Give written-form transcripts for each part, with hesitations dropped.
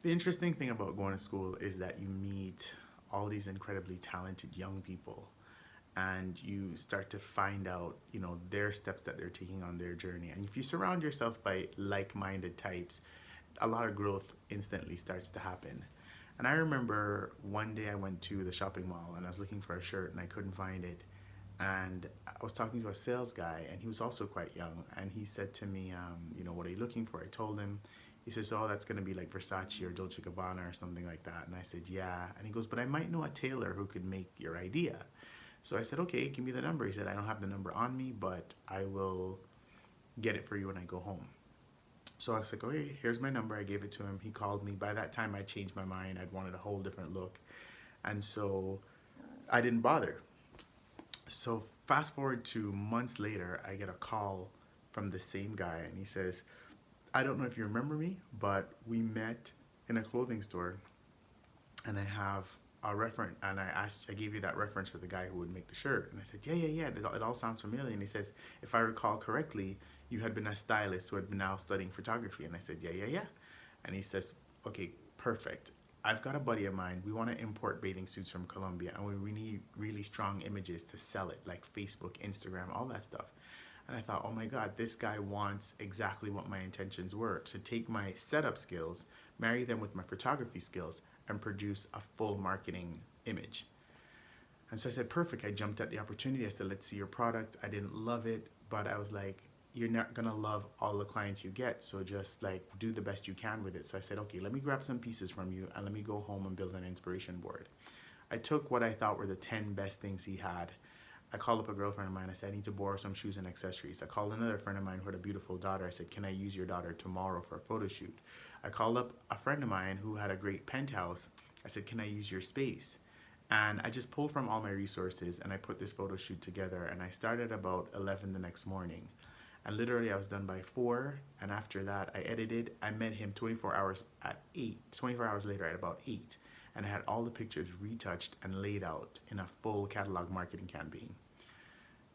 The interesting thing about going to school is that you meet all these incredibly talented young people, and you start to find out, their steps that they're taking on their journey. And if you surround yourself by like-minded types, a lot of growth instantly starts to happen. And I remember one day I went to the shopping mall and I was looking for a shirt and I couldn't find it. And I was talking to a sales guy, and he was also quite young. And he said to me, what are you looking for? I told him. He says, oh, that's going to be like Versace or Dolce Gabbana or something like that. And I said, yeah. And he goes, but I might know a tailor who could make your idea. So I said, okay, give me the number. He said, I don't have the number on me, but I will get it for you when I go home. So I was like, okay, here's my number. I gave it to him. He called me. By that time, I changed my mind. I'd wanted a whole different look. And so I didn't bother. So fast forward to months later, I get a call from the same guy, and he says, I don't know if you remember me, but we met in a clothing store, and I have a reference, and I gave you that reference for the guy who would make the shirt. And I said, yeah, yeah, yeah, it all sounds familiar. And he says, if I recall correctly, you had been a stylist who had been now studying photography. And I said, yeah, yeah, yeah. And he says, okay, perfect. I've got a buddy of mine. We want to import bathing suits from Colombia, and we need really strong images to sell it, like Facebook, Instagram, all that stuff. And I thought, oh my God, this guy wants exactly what my intentions were, to take my setup skills, marry them with my photography skills, and produce a full marketing image. And so I said, perfect. I jumped at the opportunity. I said, let's see your product. I didn't love it, but I was like, you're not gonna love all the clients you get, so just like do the best you can with it. So I said, okay, let me grab some pieces from you and let me go home and build an inspiration board. I took what I thought were the 10 best things he had. I called up a girlfriend of mine. I said, I need to borrow some shoes and accessories. I called another friend of mine who had a beautiful daughter. I said, can I use your daughter tomorrow for a photo shoot? I called up a friend of mine who had a great penthouse. I said, can I use your space? And I just pulled from all my resources and I put this photo shoot together, and I started about 11 the next morning. And literally I was done by 4, and after that I edited. I met him 24 hours at 8, 24 hours later at about 8, and I had all the pictures retouched and laid out in a full catalog marketing campaign.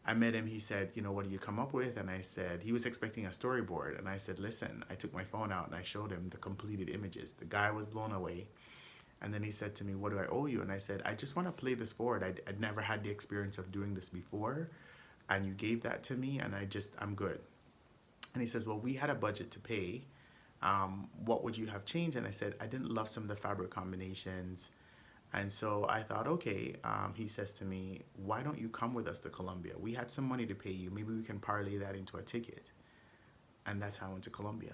I met him. He said, what do you come up with? And I said, he was expecting a storyboard. And I said, listen, I took my phone out and I showed him the completed images. The guy was blown away. And then he said to me, what do I owe you? And I said, I just want to play this forward. I'd never had the experience of doing this before. And you gave that to me, and I'm good. And he says, well, we had a budget to pay. What would you have changed? And I said, I didn't love some of the fabric combinations. And so I thought, okay, he says to me, why don't you come with us to Colombia? We had some money to pay you. Maybe we can parlay that into a ticket. And that's how I went to Colombia.